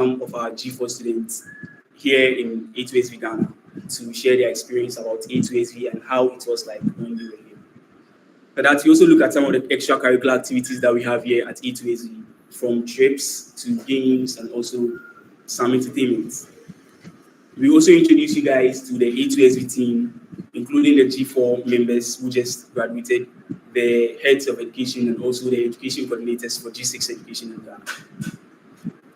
some of our G4 students here in A2SV Ghana to share their experience about A2SV and how it was like when they were here. For that, we also look at some of the extracurricular activities that we have here at A2SV, from trips to games and also some entertainment. We also introduce you guys to the A2SV team, including the G4 members who just graduated, the heads of education, and also the education coordinators for G6 education in Ghana.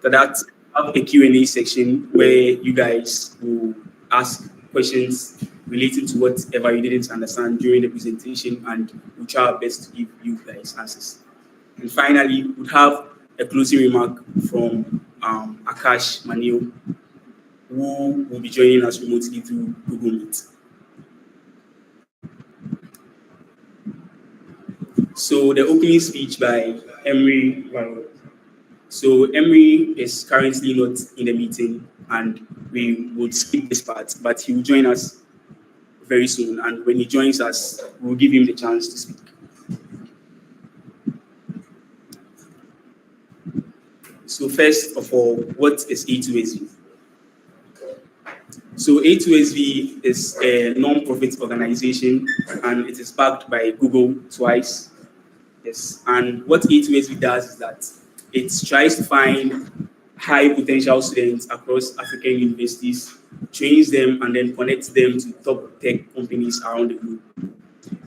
For that, I have a Q&A section where you guys will ask questions relating to whatever you didn't understand during the presentation, and we'll try our best to give you guys answers. And finally, we'll have a closing remark from Akash Manil, who will be joining us remotely through Google Meet. So the opening speech by Emery Varro. So Emery is currently not in the meeting, and we would skip this part, but he will join us very soon. And when he joins us, we'll give him the chance to speak. So first of all, what is A2SV? So A2SV is a non-profit organization, and it is backed by Google twice. Yes, and what A2SV does is that it tries to find high potential students across African universities, trains them, and then connects them to top tech companies around the globe.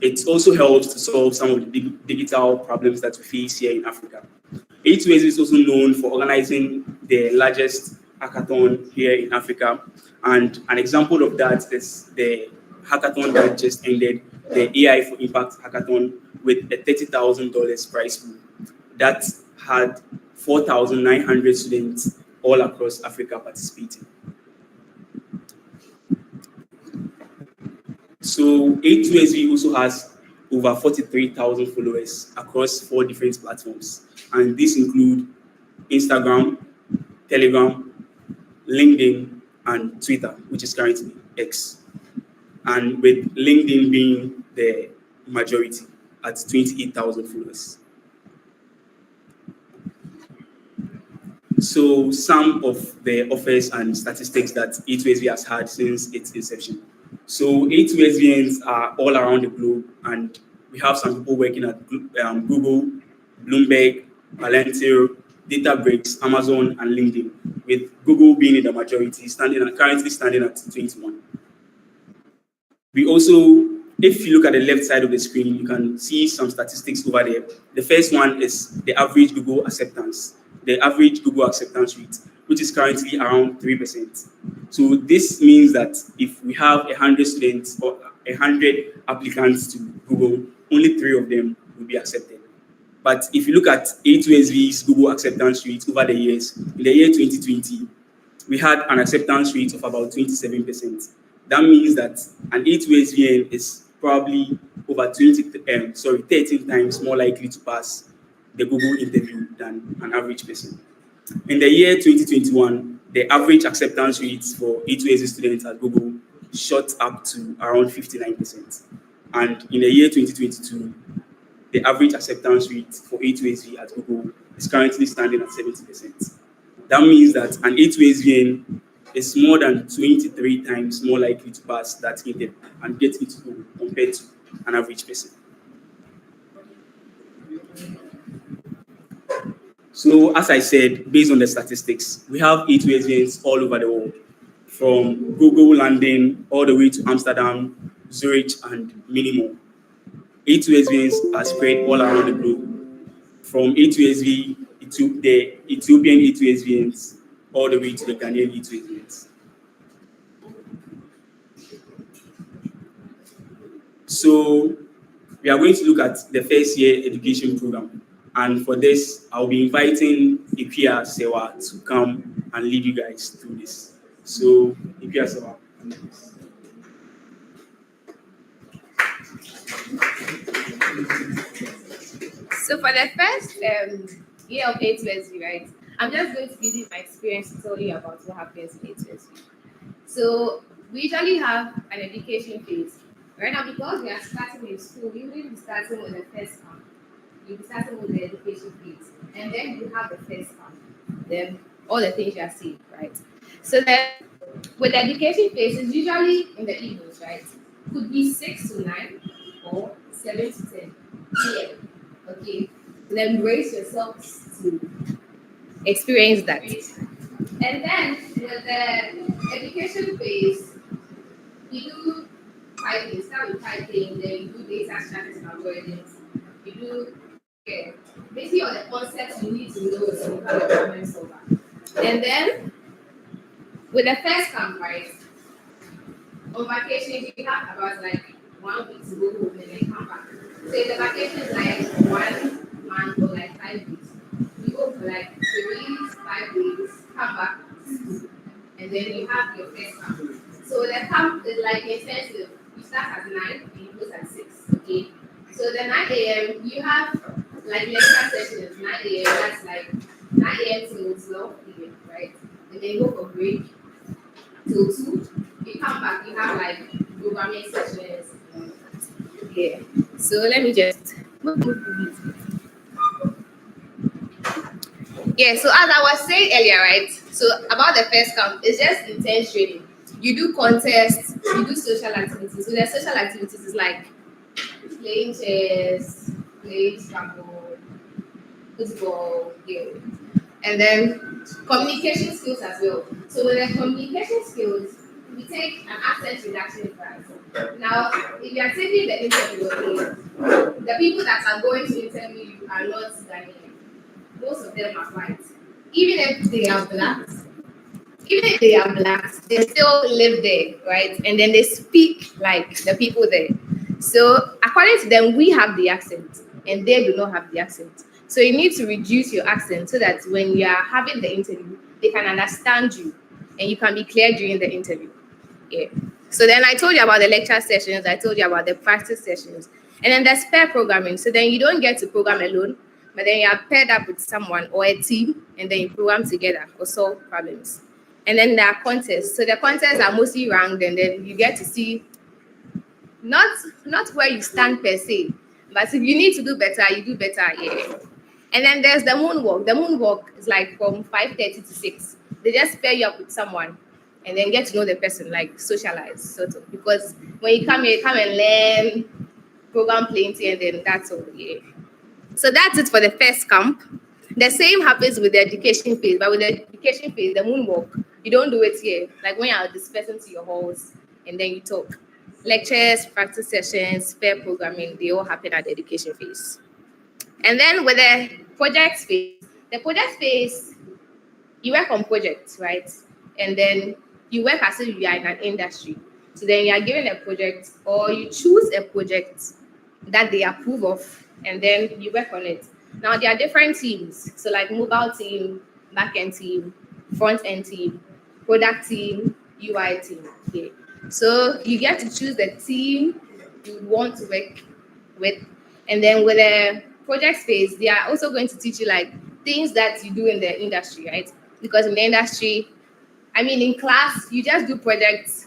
It also helps to solve some of the digital problems that we face here in Africa. A2SV is also known for organizing the largest hackathon here in Africa, and an example of that is the hackathon that just ended, the AI for Impact hackathon, with a $30,000 prize pool that had 4,900 students all across Africa participating. So A2SV also has over 43,000 followers across 4 different platforms, and these include Instagram, Telegram, LinkedIn, and Twitter, which is currently X, and with LinkedIn being the majority at 28,000 followers. So some of the offers and statistics that A2SV has had since its inception. So A2SVNs are all around the globe, and we have some people working at Google, Bloomberg, Palantir, Databricks, Amazon, and LinkedIn, with Google being in the majority, currently standing at 21. We also, if you look at the left side of the screen, you can see some statistics over there. The first one is the average Google acceptance, the average Google acceptance rate, which is currently around 3%. So this means that if we have 100 students or 100 applicants to Google, only 3 of them will be accepted. But if you look at A2SV's Google acceptance rate over the years, in the year 2020, we had an acceptance rate of about 27%. That means that an A2SVN is probably over 13 times more likely to pass the Google interview than an average person. In the year 2021, the average acceptance rate for A2SV students at Google shot up to around 59%. And in the year 2022, the average acceptance rate for A2SV at Google is currently standing at 70%. That means that an A2SVN is more than 23 times more likely to pass that interview and get into Google compared to an average person. So, as I said, based on the statistics, we have A2SVNs all over the world, from Google London all the way to Amsterdam, Zurich, and many more. A2SVNs are spread all around the globe, from A2SV to the Ethiopian A2SVNs all the way to the Ghanaian A2SVNs. So we are going to look at the first year education program. And for this, I'll be inviting Ipia Sewa to come and lead you guys through this. So Ipia Sewa. So for the first year of A2SV, right, I'm just going to be using my experience to tell you about what happens in A2SV. So we usually have an education phase. Right now, because we are starting in school, we will be starting with the first term. You'll be starting with the education phase. And then you have the first term. Then all the things you are seeing, right? So then with the education phase, it's usually in the evenings, right? Could be 6 to 9 or 7 to 10 p.m. Okay. Then brace yourselves to experience that. And then with the education phase, you do typing, start with typing, then you do data structures and algorithms. You do basically all the concepts you need to know to become a problem solver. And then with the first camp, right? On vacation, you have about like 1 week to go home and then come back. So if the vacation is like 1 month or like 5 weeks, you go for like 3, 5 weeks, come back, and then you have your first camp. So the camp is like intensive. You start at 9 and you close at 6. Okay. So the 9 a.m. you have like lecture sessions. 9 a.m. that's like 9 a.m. till 12 p.m. right? And then you go for break till 2. You come back, you have like programming sessions. Yeah. So let me just. Yeah, so as I was saying earlier, right? So about the first camp, it's just intense training. You do contests, you do social activities. So the social activities is like playing chess, playing scrabble, football, yeah. And then communication skills as well. So with the communication skills, we take an accent reduction class. Now, if you are taking the interview, okay, the people that are going to interview you are not Ghanaian. Most of them are white. Even if they are black, they still live there, right? And then they speak like the people there. So according to them, we have the accent, and they do not have the accent. So you need to reduce your accent so that when you are having the interview, they can understand you, and you can be clear during the interview. Yeah. So then I told you about the lecture sessions. I told you about the practice sessions, and then there's pair programming. So then you don't get to program alone, but then you are paired up with someone or a team, and then you program together or solve problems. And then there are contests. So the contests are mostly ranked, and then you get to see not where you stand per se, but if you need to do better, you do better. Yeah. And then there's the moonwalk. The moonwalk is like from 5:30 to 6. They just pair you up with someone and then get to know the person, like socialize, sort of. Because when you come here, you come and learn, program plenty, and then that's all. Yeah. So that's it for the first camp. The same happens with the education phase, but with the education phase, the moonwalk, you don't do it here. Like when you're dispersing to your halls and then you talk. Lectures, practice sessions, pair programming, they all happen at the education phase. And then with the project phase, you work on projects, right? And then you work as if you are in an industry. So then you are given a project or you choose a project that they approve of, and then you work on it. Now there are different teams. So like mobile team, back-end team, front-end team, product team, UI team. Okay. So you get to choose the team you want to work with. And then with the project phase, they are also going to teach you like things that you do in the industry, right? Because in the industry, I mean, in class, you just do projects.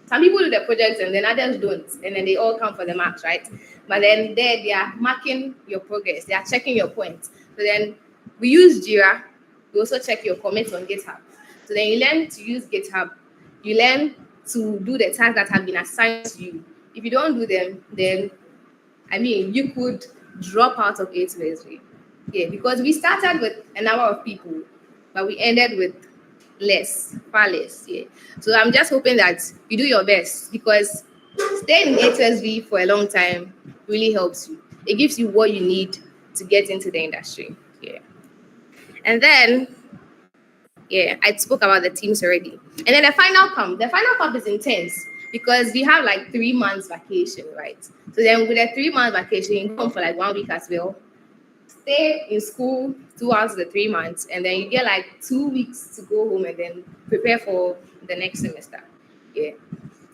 Some people do the projects and then others don't, and then they all come for the marks, right? But then there they are marking your progress, they are checking your points. So then we use Jira, we also check your commits on GitHub. So then you learn to use GitHub, you learn to do the tasks that have been assigned to you. If you don't do them, then I mean you could drop out of A2SV. Yeah, because we started with a number of people, but we ended with far less. Yeah. So I'm just hoping that you do your best because staying in A2SV for a long time really helps you. It gives you what you need to get into the industry. Yeah. And then, yeah, I spoke about the teams already. And then the final camp is intense because we have like 3 months vacation, right? So then with a 3-month vacation, you go for like 1 week as well. Stay in school 2 hours of the 3 months, and then you get like 2 weeks to go home and then prepare for the next semester. Yeah,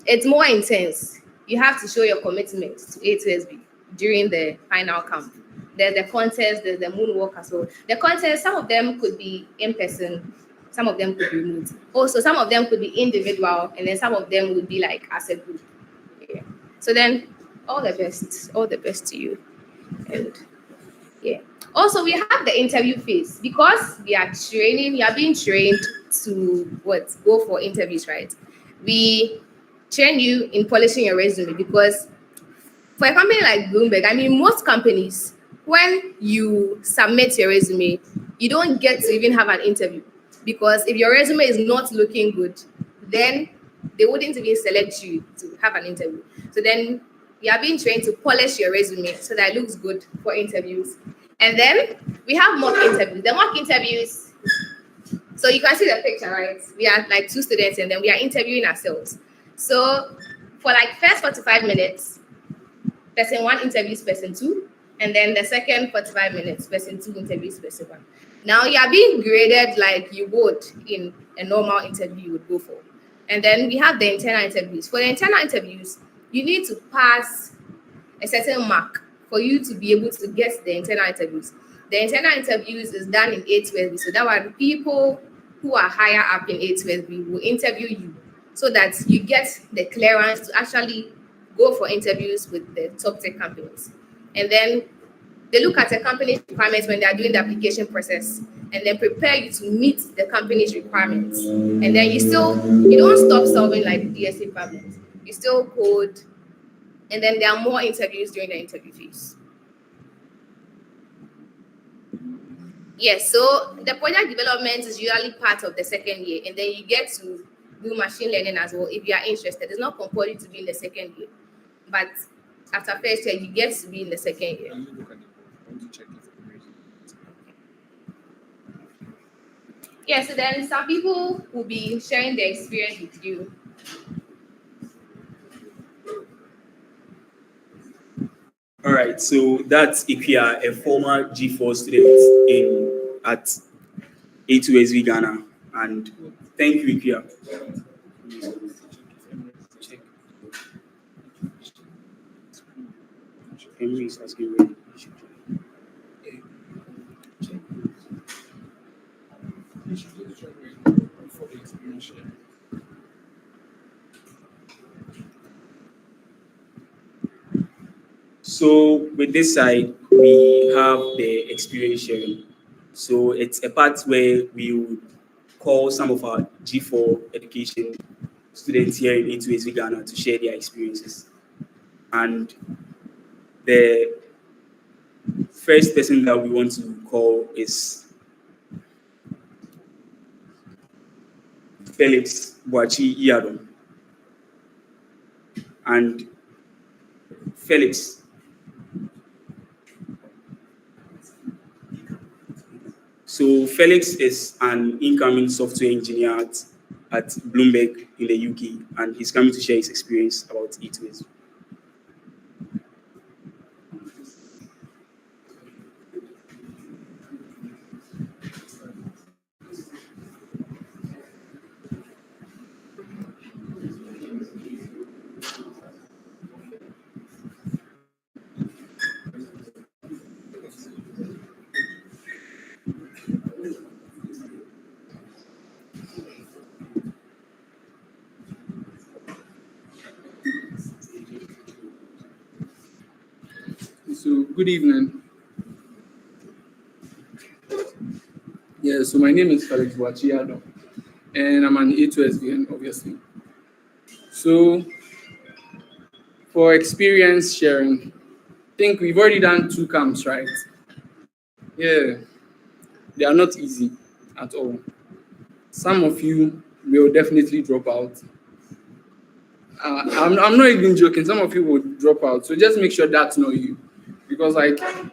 it's more intense. You have to show your commitment to A2SB during the final camp. There's the contest, there's the moonwalk as well. The contest, some of them could be in person, some of them could be remote. Also, some of them could be individual, and then some of them would be like as a group. Yeah. So then, all the best to you, and yeah. Also, we have the interview phase because we are being trained to go for interviews, right? We train you in polishing your resume because for a company like Bloomberg, I mean, most companies, when you submit your resume, you don't get to even have an interview because if your resume is not looking good, then they wouldn't even select you to have an interview. So then you are being trained to polish your resume so that it looks good for interviews. And then we have mock interviews. The mock interviews, so you can see the picture, right? We are like two students and then we are interviewing ourselves. So for like first 45 minutes, person one interviews person two, and then the second 45 minutes, person two interviews person one. Now you are being graded like you would in a normal interview you would go for. And then we have the internal interviews. For the internal interviews, you need to pass a certain mark for you to be able to get the internal interviews. The internal interviews is done in A2SV, so that one people who are higher up in A2SV will interview you so that you get the clearance to actually go for interviews with the top tech companies. And then they look at the company's requirements when they are doing the application process and then prepare you to meet the company's requirements. And then you don't stop solving like DSA problems. You still code, and then there are more interviews during the interview phase. Yes, so the project development is usually part of the second year, and then you get to do machine learning as well if you are interested. It's not compulsory to be in the second year, but after first year, you get to be in the second year. Yeah, so then some people will be sharing their experience with you. All right, so that's Ikia, a former G4 student at A2SV Ghana. And thank you, Ikia. Henry is asking where you should join. So with this side, we have the experience sharing. So it's a part where we would call some of our G4 education students here in A2SV Ghana to share their experiences. And the first person that we want to call is Felix Boachi Iyadon. And Felix, so Felix is an incoming software engineer at Bloomberg in the UK, and he's coming to share his experience about A2SV. So, good evening. Yeah, so my name is Felix Wachiado, and I'm an A2SVN, obviously. So, for experience sharing, I think we've already done 2 camps, right? Yeah, they are not easy at all. Some of you will definitely drop out. I'm not even joking. Some of you will drop out. So just make sure that's not you. Because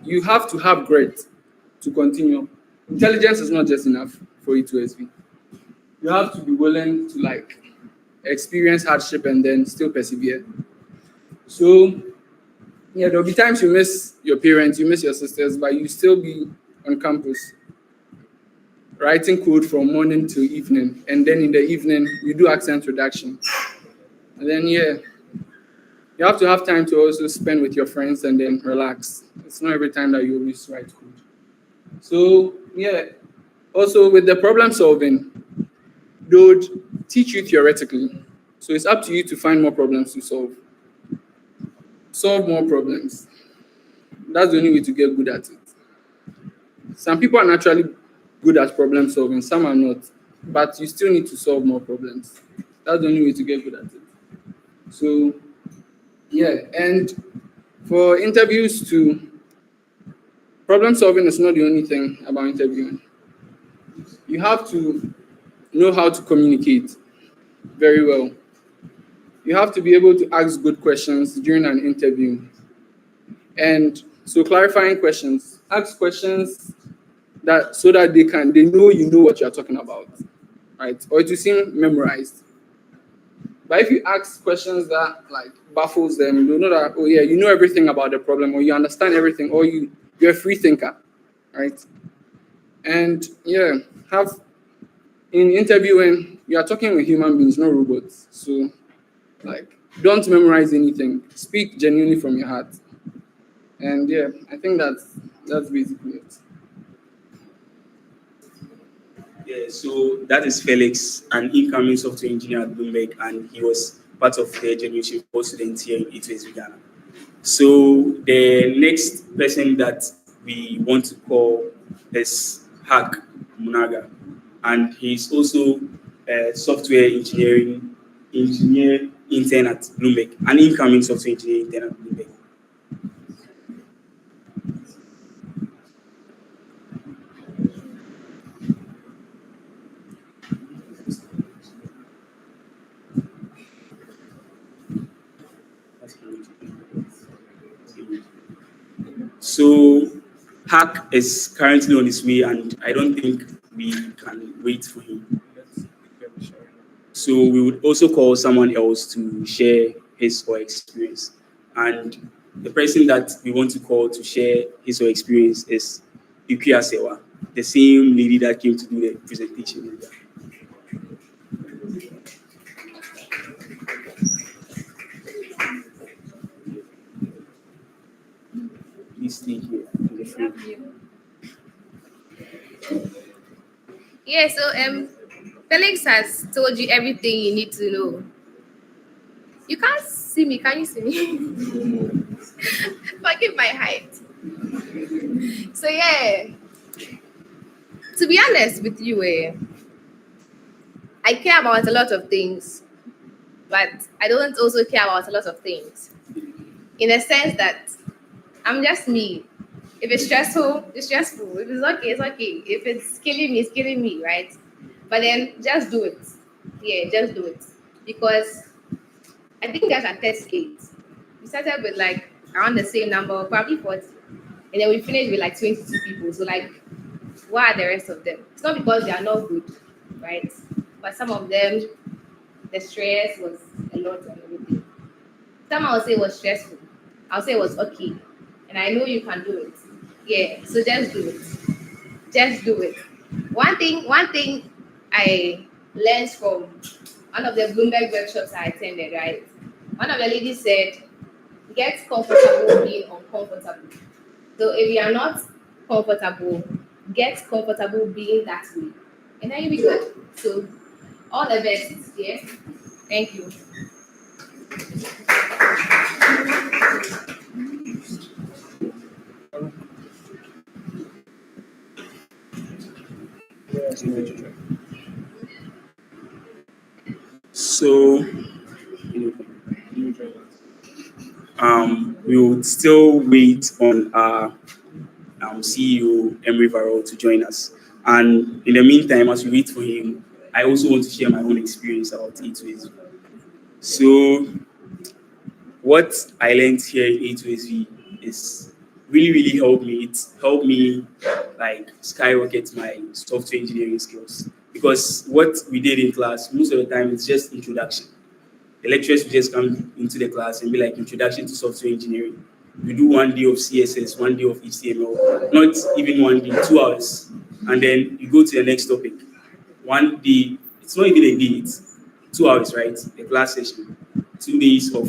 you have to have grit to continue. Intelligence is not just enough for A2SV. You have to be willing to experience hardship and then still persevere. So yeah, there'll be times you miss your parents, you miss your sisters, but you still be on campus writing code from morning to evening, and then in the evening you do accent reduction. And then yeah, you have to have time to also spend with your friends and then relax. It's not every time that you always write code. So yeah, also with the problem solving, they would teach you theoretically. So it's up to you to find more problems to solve. Solve more problems. That's the only way to get good at it. Some people are naturally good at problem solving, some are not, but you still need to solve more problems. That's the only way to get good at it. So, yeah, and for interviews too, problem solving is not the only thing about interviewing. You have to know how to communicate very well. You have to be able to ask good questions during an interview. And so clarifying questions, ask questions that so that they know you know what you're talking about, right? Or to seem memorized. But if you ask questions that like baffles them, you know that, oh yeah, you know everything about the problem, or you understand everything, or you're a free thinker, right? And yeah, have in interviewing, you are talking with human beings, not robots. So like don't memorize anything. Speak genuinely from your heart. And yeah, I think that's basically it. Yeah, so that is Felix, an incoming software engineer at Bloomberg, and he was part of the generation for students here in A2SV Ghana. So the next person that we want to call is Hack Munaga, and he's also a software engineer intern at Bloomberg, an incoming software engineer intern at Bloomberg. So Hack is currently on his way, and I don't think we can wait for him. So we would also call someone else to share his or her experience. And the person that we want to call to share his or her experience is Yuki Asewa, the same lady that came to do the presentation. Please stay here in the front. Yeah, so Felix has told you everything you need to know. You can't see me, can you see me? Forgive my height. So yeah, to be honest with you, I care about a lot of things, but I don't also care about a lot of things. In a sense that I'm just me. If it's stressful, it's stressful. If it's okay, it's okay. If it's killing me, it's killing me, right? But then just do it. Yeah, just do it. Because I think that's at test 8. We started with like around the same number, probably 40. And then we finished with like 22 people. So like, what are the rest of them? It's not because they are not good, right? But some of them, the stress was a lot and everything. Some I would say was stressful. I'll say it was okay. And I know you can do it. Yeah, so just do it. Just do it. One thing I learned from one of the Bloomberg workshops I attended, right? One of the ladies said, get comfortable being uncomfortable. So if you are not comfortable, get comfortable being that way. And then you'll be good. So all the best, yeah? Thank you. So we would still wait on our CEO Emery Varol to join us. And in the meantime, as we wait for him, I also want to share my own experience about A2SV. So what I learned here in A2SV is really helped me. It's helped me like skyrocket my software engineering skills. Because what we did in class, most of the time, it's just introduction. The lecturers will just come into the class and be like, introduction to software engineering. We do 1 day of CSS, 1 day of HTML, not even 1 day, 2 hours. And then you go to the next topic. 1 day, it's not even a day, it's 2 hours, right? The class session. 2 days of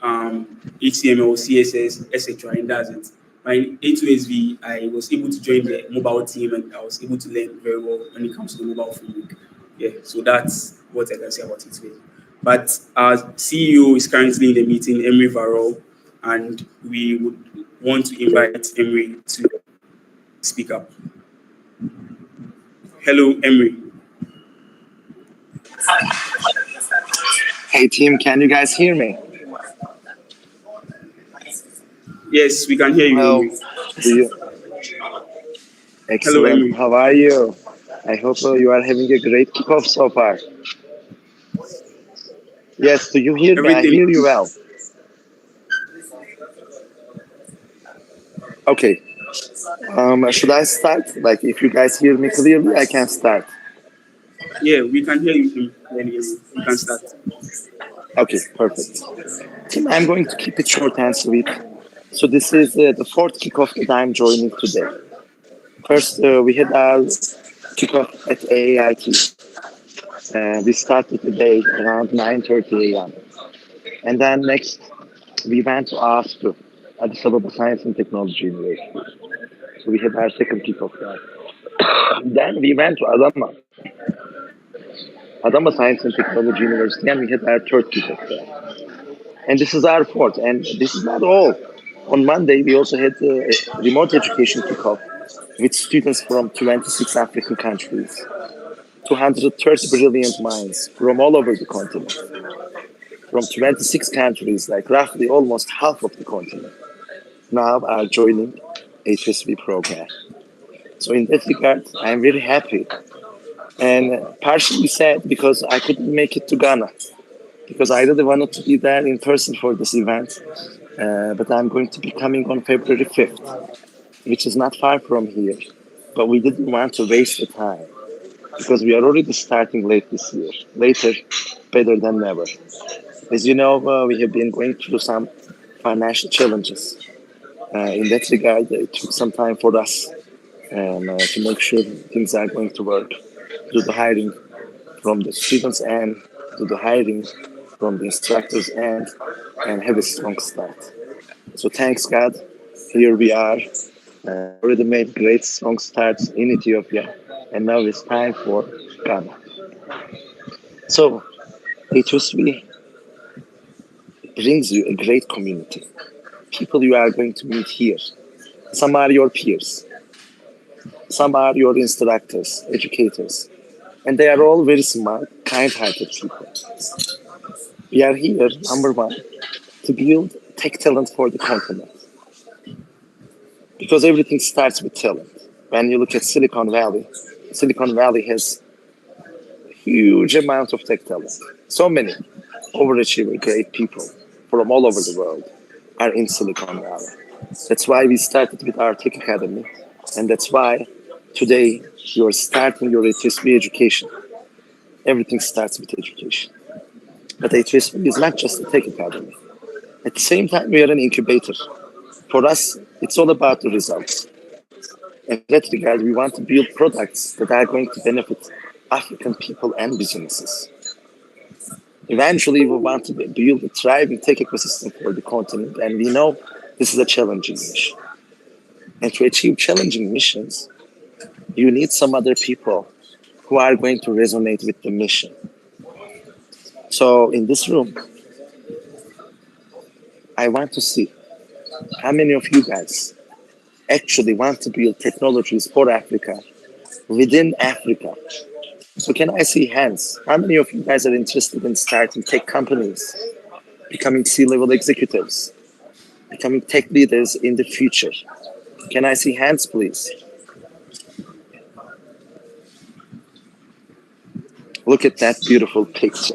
HTML, CSS, etc. And that's it. By A2SV, I was able to join the mobile team and I was able to learn very well when it comes to the mobile framework. Yeah, so that's what I can say about A2SV. But our CEO is currently in the meeting, Emery Varol, and we would want to invite Emery to speak up. Hello, Emery. Hey team, can you guys hear me? Yes, we can hear you, Hello. Emery. Do you? Hello, Excellent. Emery. How are you? I hope you are having a great kickoff so far. Yes, do you hear me? I Everything. hear you well. Okay. Should I start? Like, if you guys hear me clearly, I can start. Yeah, we can hear you, Emery. You can start. Okay, perfect. Team, I'm going to keep it short and sweet. So this is the fourth kickoff that I'm joining today. First, we had our kickoff at AIT. We started the day around 9:30 a.m. And then next, we went to ASTU, Addis Ababa Science and Technology University. So we had our second kickoff there. Then we went to Adama Science and Technology University, and we had our third kickoff there. And this is our fourth. And this is not all. On Monday, we also had a remote education kickoff with students from 26 African countries, 230 brilliant minds from all over the continent, from 26 countries, like roughly almost half of the continent, now are joining A2SV program. So in that regard, I'm very happy and partially sad because I couldn't make it to Ghana because I really wanted to be there in person for this event. But I'm going to be coming on February 5th, which is not far from here. But we didn't want to waste the time because we are already starting late this year. Later, better than never. As you know, we have been going through some financial challenges. In that regard, it took some time for us to make sure things are going to work. Do the hiring from the students end, do the hiring from the instructors end, and have a strong start. So thanks God, here we are. Already made great strong starts in Ethiopia, and now it's time for Ghana. So A2SV brings you a great community. People you are going to meet here. Some are your peers, some are your instructors, educators, and they are all very smart, kind-hearted people. We are here, number one, to build tech talent for the continent. Because everything starts with talent. When you look at Silicon Valley has a huge amount of tech talent. So many overachiever, great people from all over the world are in Silicon Valley. That's why we started with our Tech Academy. And that's why today you're starting your HSB education. Everything starts with education. But HSB is not just a Tech Academy. At the same time, we are an incubator. For us, it's all about the results. In that regard, we want to build products that are going to benefit African people and businesses. Eventually, we want to build a thriving tech ecosystem for the continent, and we know this is a challenging mission. And to achieve challenging missions, you need some other people who are going to resonate with the mission. So in this room, I want to see how many of you guys actually want to build technologies for Africa, within Africa. So can I see hands? How many of you guys are interested in starting tech companies, becoming C-level executives, becoming tech leaders in the future? Can I see hands, please? Look at that beautiful picture.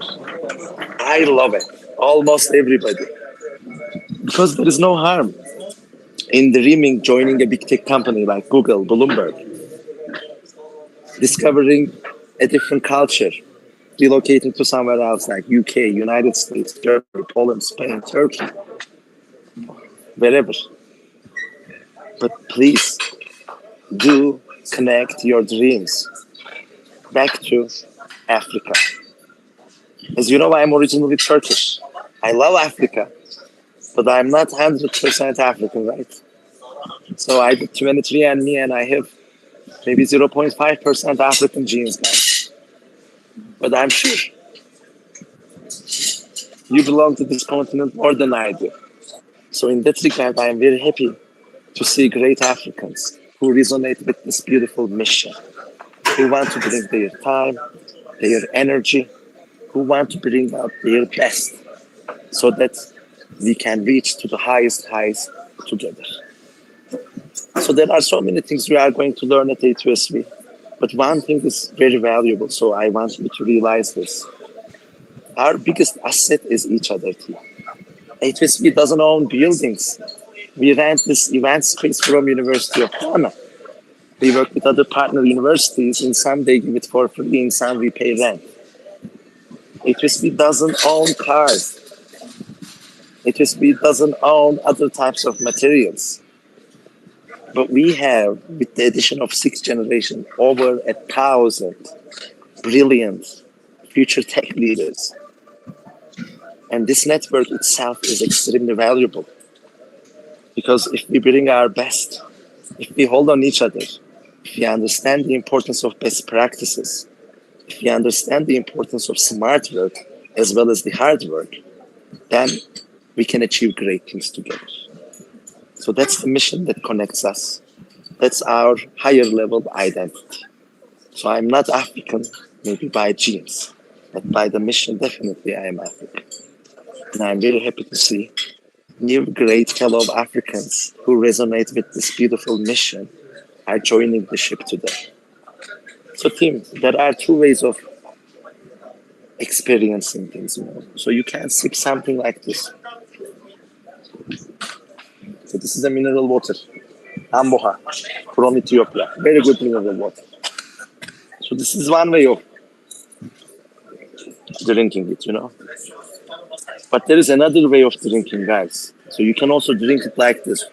I love it. Almost everybody. Because there is no harm in dreaming joining a big tech company like Google, Bloomberg, discovering a different culture, relocating to somewhere else like UK, United States, Germany, Poland, Spain, Turkey, wherever. But please do connect your dreams back to Africa. As you know, I'm originally Turkish. I love Africa, but I'm not 100% African, right? So I did 23andMe and I have maybe 0.5% African genes, guys. But I'm sure you belong to this continent more than I do. So in that regard, I am very happy to see great Africans who resonate with this beautiful mission. who want to bring their time, their energy, who want to bring out their best so that we can reach to the highest heights together. So there are so many things we are going to learn at A2SV, but one thing is very valuable, so I want you to realize this. Our biggest asset is each other team. A2SV doesn't own buildings. We rent this event space from University of Ghana. We work with other partner universities. In some they give it for free, in some we pay rent. A2SV doesn't own cars. A2SV doesn't own other types of materials. But we have, with the addition of 6th generation, over 1,000 brilliant future tech leaders. And this network itself is extremely valuable. Because if we bring our best, if we hold on each other, if we understand the importance of best practices, if we understand the importance of smart work as well as the hard work, then we can achieve great things together. So that's the mission that connects us. That's our higher level identity. So I'm not African, maybe by genes, but by the mission, definitely I am African. And I'm very happy to see new great fellow Africans who resonate with this beautiful mission are joining the ship today. So team, there are two ways of experiencing things, So you can sip something like this. So this is a mineral water, Amboha, from Ethiopia. Very good mineral water. So this is one way of drinking it, But there is another way of drinking, guys. So you can also drink it like this.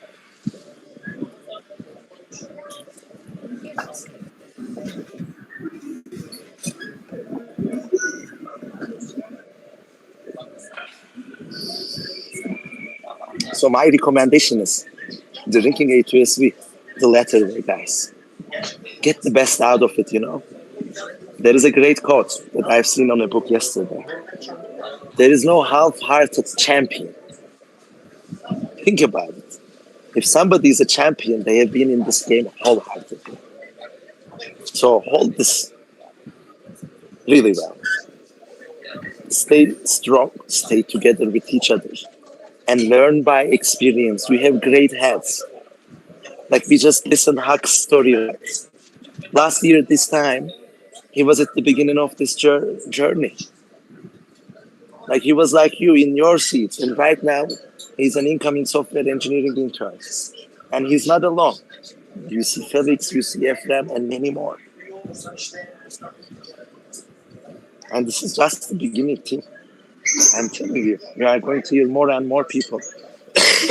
So my recommendation is drinking A2SV the latter way, guys. Get the best out of it, There is a great quote that I've seen on a book yesterday. There is no half-hearted champion. Think about it. If somebody is a champion, they have been in this game wholeheartedly. So hold this really well. Stay strong, stay together with each other, and learn by experience. We have great heads. Like we just listened to Huck's story. Last year, this time, he was at the beginning of this journey. Like he was like you in your seats. And right now, he's an incoming software engineering intern. And he's not alone. You see Felix, you see Ephraim, and many more. And this is just the beginning, team. I'm telling you, you are going to hear more and more people